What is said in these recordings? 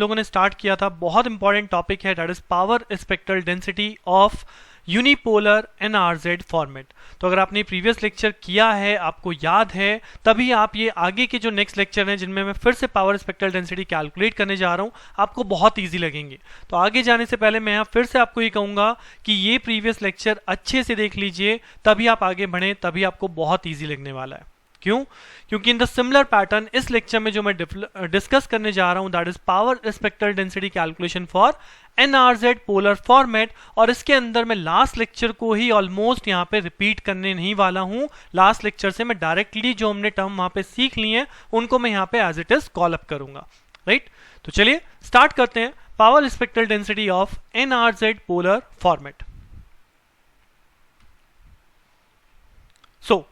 लोगों ने स्टार्ट किया था, बहुत इंपॉर्टेंट टॉपिक है, that is power spectral density of unipolar NRZ format. तो अगर आपने प्रीवियस लेक्चर किया है, आपको याद है, तभी आप ये आगे के जो नेक्स्ट लेक्चर हैं जिनमें मैं फिर से पावर स्पेक्ट्रल डेंसिटी कैलकुलेट करने जा रहा हूं, आपको बहुत इजी लगेंगे। तो आगे जाने से पहले मैं यहाँ फिर से आपको ये कहूंगा कि ये प्रीवियस लेक्चर अच्छे से देख लीजिए, तभी आप आगे बढ़ें, तभी आपको बहुत ईजी लगने वाला है। क्यों? क्योंकि इन द सिमिलर पैटर्न इस लेक्चर में जो मैं डिस्कस करने जा रहा हूं, that is power spectral density calculation for NRZ polar format, और इसके अंदर मैं लास्ट लेक्चर को ही ऑलमोस्ट यहाँ पे रिपीट करने नहीं वाला हूं। लास्ट लेक्चर से मैं डायरेक्टली जो हमने टर्म वहां पे सीख ली हैं उनको मैं यहाँ पे as it is call up करूंगा, राइट? तो चलिए स्टार्ट करते हैं power spectral density of NRZ polar format. So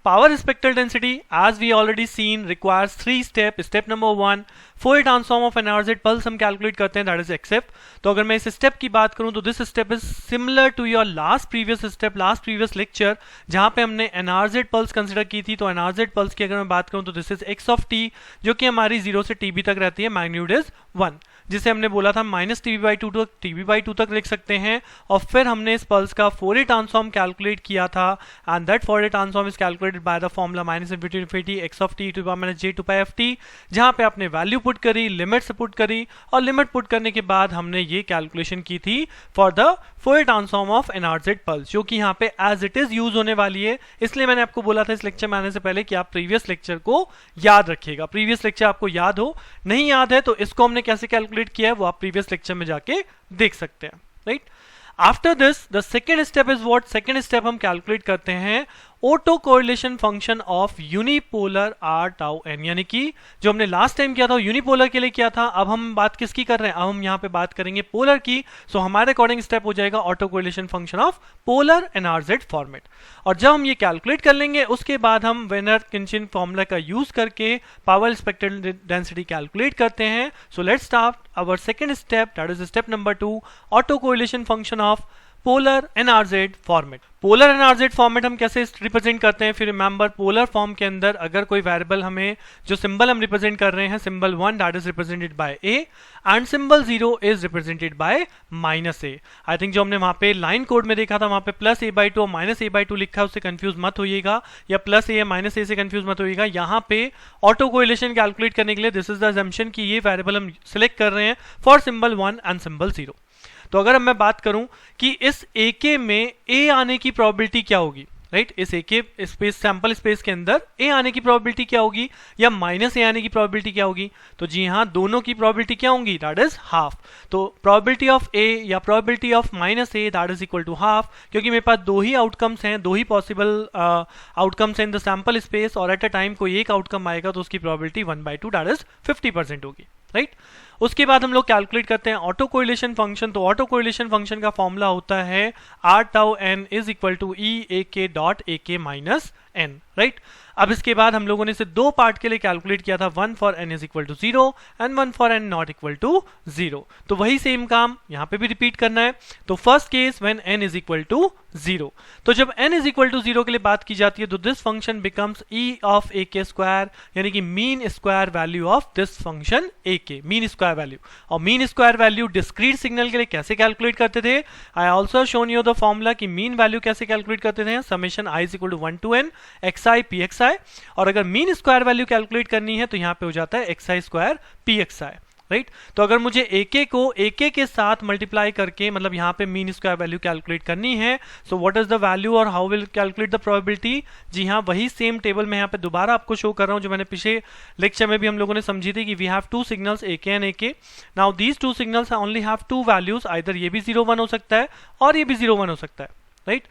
power spectral density, as we already seen, requires 3 steps. Step number 1, Fourier transform of NRZ pulse हम calculate करते हैं, that is XF। तो अगर मैं इस स्टेप की बात करूं तो this step is similar to your last previous lecture जहां पे हमने NRZ पल्स कंसिडर की थी। तो NRZ पल्स की अगर मैं बात करूं तो this is x of t, जो कि हमारी 0 से tb तक रहती है, मैग्नीट्यूड इज 1, जिसे हमने बोला था -tb/2 तक tb/2 तक लिख सकते हैं। और फिर हमने इस पल्स का फोरियर ट्रांसफॉर्म कैलकुलेट किया था, and that Fourier transform is calculated by the formula -∞ x of t ⁻ j2π(f)t, जहां पे आपने वैल्यू पुट करी, लिमिट्स पुट करी, और लिमिट पुट करने के बाद हमने ये कैलकुलेशन की थी for the Fourier transform of NRZ pulse, जो कि यहाँ पे एज इट इज यूज होने वाली है। इसलिए मैंने आपको बोला था इस लेक्चर में आने से पहले कि आप प्रीवियस लेक्चर को याद रखिएगा। प्रीवियस लेक्चर आपको याद हो, नहीं याद है तो इसको हमने कैसे कैलकुलेट किया है वो आप प्रीवियस लेक्चर में जाके देख सकते हैं, right? After this the second step is what? Second step हम कैलकुलेट करते हैं auto correlation function of unipolar R tau n, यानी कि जो हमने लास्ट टाइम किया था यूनिपोलर के लिए किया था, अब हम बात किसकी कर रहे हैं? अब हम यहाँ पे बात करेंगे पोलर की। सो हमारे अकॉर्डिंग स्टेप हो जाएगा auto correlation function of polar NRZ format. और जब हम ये कैलकुलेट कर लेंगे उसके बाद हम वेनर-किंचिन फॉर्मूला का यूज करके पावर स्पेक्ट्रल डेंसिटी कैलकुलेट करते हैं। So let's start our second step, that is step number 2, auto correlation function of polar NRZ format. Polar NRZ format हम कैसे रिप्रेजेंट करते हैं? फिर रिमेंबर पोलर फॉर्म के अंदर अगर कोई वेरिएबल हमें, जो सिंबल हम रिप्रेजेंट कर रहे हैं, symbol 1 that is represented by a and symbol 0 is represented by -a। I think जो हमने वहां पे लाइन कोड में देखा था वहां पे +a/2 और -a/2 लिखा है, उससे कंफ्यूज मत होइएगा, या +a या -a से कंफ्यूज मत होइएगा। यहाँ पे ऑटो कोरिलेशन कैलकुलेट करने के लिए दिस इज द असम्पशन कि ये वेरिएबल हम सिलेक्ट कर रहे हैं फॉर सिंबल 1 एंड सिंबल 0। तो अगर मैं बात करूं कि इस AK में A आने की प्रोबेबिलिटी क्या होगी, राइट? इस AK स्पेस, सैंपल स्पेस के अंदर A आने की प्रोबेबिलिटी क्या होगी, या -a आने की प्रोबेबिलिटी क्या होगी? तो जी हाँ, दोनों की प्रोबेबिलिटी क्या होंगी? That is half. तो प्रोबेबिलिटी ऑफ A या probability of -a that is equal to half, क्योंकि मेरे पास दो ही आउटकम्स हैं, दो ही पॉसिबल आउटकम्स हैं इन द सैंपल स्पेस, और एट अ टाइम कोई एक आउटकम आएगा तो उसकी प्रोबेबिलिटी 1/2 दैट इज 50% होगी, राइट? उसके बाद हम लोग कैलकुलेट करते हैं ऑटो कोरिलेशन फंक्शन। तो ऑटो कोरिलेशन फंक्शन का फॉर्मूला होता है R tau n is equal to EAK dot AK minus n, right? अब इसके बाद हम लोगों ने इसे दो पार्ट के लिए कैलकुलेट किया था, 1 for n is equal to 0 and 1 for n not equal to 0। तो वही सेम काम यहाँ पे भी रिपीट करना है। तो first case when n is equal to 0, तो जब n इज इक्वल टू 0 के लिए बात की जाती है तो this function becomes E of AK square, यानी कि mean square value of this function AK, mean square value. और mean square value discrete signal के लिए कैसे कैलकुलेट करते थे? I also shown you the formula कि मीन वैल्यू कैसे कैलकुलेट करते थे, summation i is equal to 1 to n xi pxi, और अगर मीन स्क्वायर वैल्यू कैलकुलेट करनी है तो यहाँ पे हो जाता है xi स्क्वायर pxi, राइट? तो अगर मुझे AK को AK के साथ मल्टीप्लाई करके, मतलब यहाँ पे मीन स्क्वायर वैल्यू कैलकुलेट करनी है, so what is the value और how will calculate the probability? जी हाँ, वही सेम टेबल मैं यहाँ पे दोबारा आपको शो कर रहा हूँ जो मैंने पिछले लेक्चर में भी हम लोगों ने समझी थी कि we have two signals AK and AK। Now these two signals only have two values, either ये भी 0 1 हो सकता है और ये भी 0 1 हो सकता है, राइट?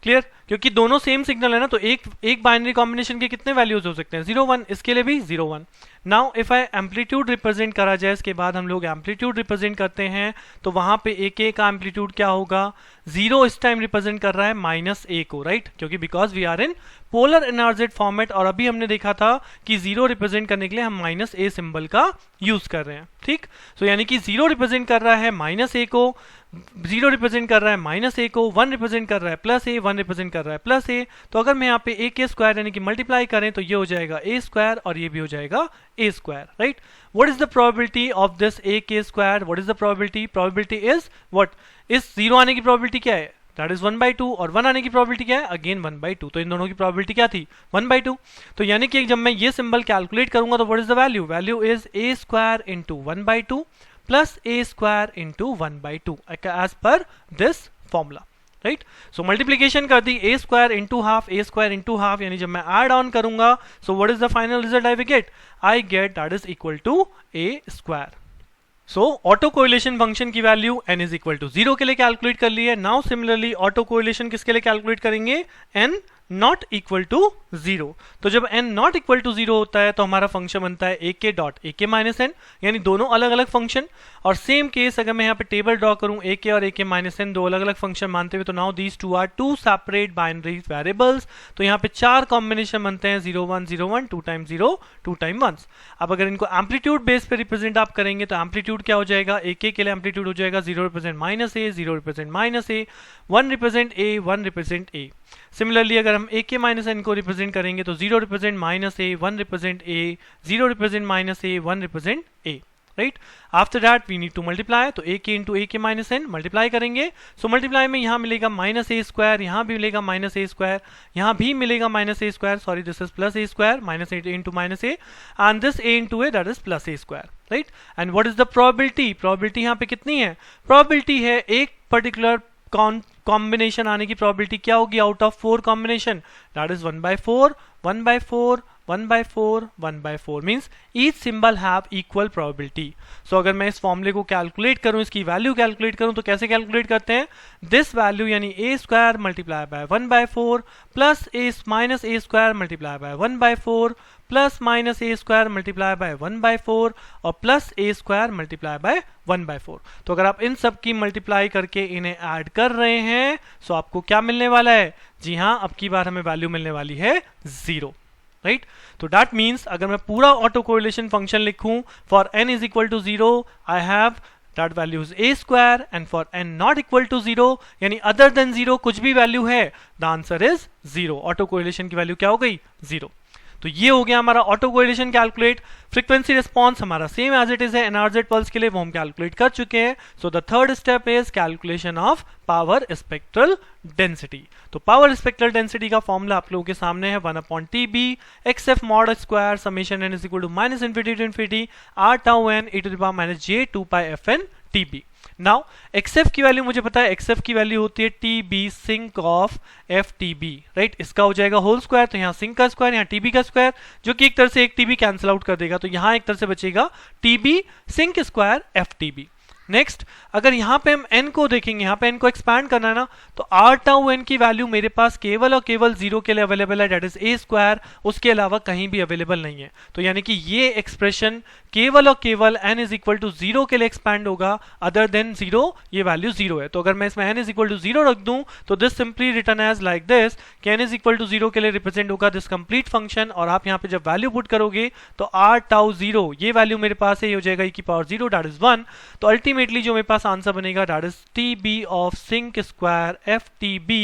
क्लियर? क्योंकि दोनों सेम सिग्नल है ना, तो एक बाइनरी कॉम्बिनेशन के कितने वैल्यूज हो सकते हैं? 0 1, इसके लिए भी 0 1। Now if I amplitude represent करा जाए, इसके बाद हम लोग एम्पलीट्यूड रिप्रेजेंट करते हैं, तो वहां पे AK का एम्पलीट्यूड क्या होगा? 0 इस टाइम रिप्रेजेंट कर रहा है -a को, राइट? क्योंकि because we are in polar NRZ format, और अभी हमने देखा था कि 0 रिप्रेजेंट करने के लिए हम -a सिंबल का यूज कर रहे हैं, ठीक? सो यानी कि 0 रिप्रेजेंट कर रहा है -a को, 0 रिप्रेजेंट कर रहा है माइनस ए को, 1 रिप्रेजेंट कर रहा है प्लस ए, 1 रिप्रेजेंट कर रहा है प्लस ए। तो अगर मैं यहाँ पे ए के स्क्वायर यानी कि मल्टीप्लाई करें तो ये हो जाएगा ए स्क्वायर और ये भी हो जाएगा A square, right. What is the probability of this A K square? What is the probability? Probability is what? इस 0 आने की प्रोबेबिलिटी क्या है? दैट इज 1/2 और 1 आने की प्रोबेबिलिटी क्या है? अगेन 1/2। तो इन दोनों की प्रोबेबिलिटी क्या थी? 1/2। तो यानी कि जब मैं ये सिंबल कैलकुलेट करूंगा तो what is the value? Value is A square into 1/2 plus A square into 1/2 as per this formula, right. So multiplication कर दी A square into half, A square into half, यानी जब मैं ऐड ऑन करूंगा so what is the final result I will get? I get that is equal to A square. So auto correlation function की value n is equal to 0 के लिए calculate कर ली है। Now similarly auto correlation किसके लिए calculate करेंगे? n not equal to 0। तो जब n नॉट इक्वल टू 0 होता है तो हमारा फंक्शन बनता है a के डॉट a के माइनस n, यानी दोनों अलग अलग फंक्शन। और सेम केस अगर मैं यहाँ पे टेबल ड्रॉ करूं a के और a के माइनस n दो अलग अलग फंक्शन मानते हुए, तो now these two are two separate binary variables. तो यहाँ पे 4 कॉम्बिनेशन बनते हैं 0 1 0 1, 2 टाइम 0 2 टाइम 1। अब अगर इनको एम्पलीट्यूड बेस पे रिप्रेजेंट आप करेंगे तो एम्पलीट्यूड क्या हो जाएगा? a के लिए एम्पलीट्यूड हो जाएगा 0 represent minus a, 0 represent minus a, 1 represent a, 1 represent a। Similarly अगर हम a के माइनस n को रिप्रेजेंट करेंगे तो 0 represent minus a, 1 represent a, 0 represent minus a, 1 represent a, right. After that we need to multiply, तो a के into a के minus n multiply करेंगे। सो मल्टीप्लाई में यहाँ मिलेगा माइनस a स्क्वायर, यहाँ भी मिलेगा माइनस a स्क्वायर, यहाँ भी मिलेगा minus a square, sorry this is plus a square, minus a into minus a and this a into a that is plus a square, right. And what is the probability? Probability यहाँ पे कितनी है? Probability है एक particular combination आने की probability क्या होगी out of 4 combination? That is 1/4, 1/4, 1/4, 1/4 means each symbol have equal probability. So अगर मैं इस फॉर्मूले को कैलकुलेट करूं, इसकी वैल्यू कैलकुलेट करूं तो कैसे कैलकुलेट करते हैं? दिस वैल्यू यानी a square multiply by 1/4 plus a minus a square multiply by 1/4 plus minus a square multiply by 1/4 और plus a square multiply by 1/4। तो अगर आप इन सब की मल्टीप्लाई करके इन्हें ऐड कर रहे हैं तो आपको क्या मिलने वाला है? जी हाँ, अब की बार हमें वैल्यू मिलने वाली है 0, राइट। तो दैट मीन्स अगर मैं पूरा ऑटो कोरिलेशन फंक्शन लिखूं for n is equal to 0 I have that value is a square and for n not equal to 0 यानी other than 0 कुछ भी वैल्यू है, the answer is 0। Auto correlation की value क्या हो गई? 0। तो ये हो गया हमारा auto correlation calculate. Frequency response हमारा सेम एज इट इज है एनआरजेड पल्स के लिए, वो हम कैलकुलेट कर चुके हैं। So the third step is calculation of power spectral density. तो पावर स्पेक्ट्रल डेंसिटी का फॉर्मूला आप लोगों के सामने है 1/TB XF mod square summation n is equal to minus infinity to infinity r tau n e to the power minus j 2 pi fn TB। Now XF की वैल्यू मुझे पता है, XF की वैल्यू होती है TB sinc of FTB, right. इसका हो जाएगा होल स्क्वायर, तो यहाँ सिंक का स्क्वायर, यहाँ TB का स्क्वायर, जो कि एक तरह से एक TB कैंसिल आउट कर देगा, तो यहाँ एक तरह से बचेगा TB sinc square FTB। Next अगर यहाँ पे हम n को देखेंगे, यहाँ पे n को एक्सपैंड करना है ना, तो r tau n की वैल्यू मेरे पास केवल और केवल 0 के लिए अवेलेबल है, दैट इज a स्क्वायर, उसके अलावा कहीं भी अवेलेबल नहीं है। तो यानी कि ये एक्सप्रेशन केवल और केवल n इज इक्वल टू 0 के लिए एक्सपैंड होगा, अदर देन 0 ये वैल्यू 0 है। तो अगर मैं इसमें n इज इक्वल टू 0 रख दूं तो this simply return as like this कि n इज इक्वल टू 0 के लिए रिप्रेजेंट होगा दिस कंप्लीट फंक्शन, और आप यहाँ पे जब वैल्यू पुट करोगे तो r tau 0 ये वैल्यू मेरे पास है, ये हो जाएगा e की पावर 0 दैट इज 1। तो अल्टीमेटली जो मेरे पास आंसर बनेगा that is TB of sinc square FTB,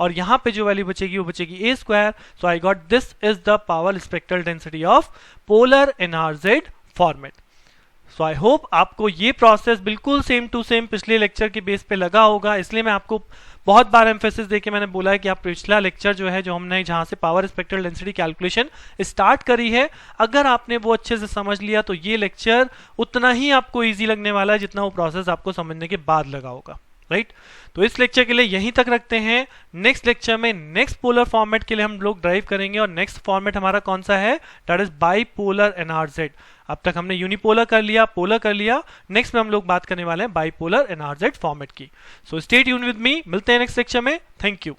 और यहाँ पे जो वैल्यू बचेगी वो बचेगी a square. So I got this is the power spectral density of polar NRZ format. So I hope आपको ये प्रोसेस बिल्कुल सेम टू सेम पिछले लेक्चर के बेस पे लगा होगा, इसलिए मैं आपको बहुत बार एम्फेसिस देके मैंने बोला है कि आप पिछला लेक्चर जो है, जो हमने जहां से power spectral density calculation start करी है, अगर आपने वो अच्छे से समझ लिया तो ये लेक्चर उतना ही आपको इजी लगने वाला है जितना वो प्रोसेस आपको समझने के बाद लगा होगा, राइट। तो इस लेक्चर के लिए यहीं तक रखते हैं। नेक्स्ट लेक्चर में नेक्स्ट पोलर फॉर्मेट के लिए हम लोग ड्राइव करेंगे, और नेक्स्ट फॉर्मेट हमारा कौन सा है? That is bipolar NRZ. अब तक हमने यूनिपोलर कर लिया, पोलर कर लिया, नेक्स्ट में हम लोग बात करने वाले हैं बाइपोलर एनआरजेड फॉर्मेट की। So stay tune with me, मिलते हैं नेक्स्ट लेक्चर में। Thank you.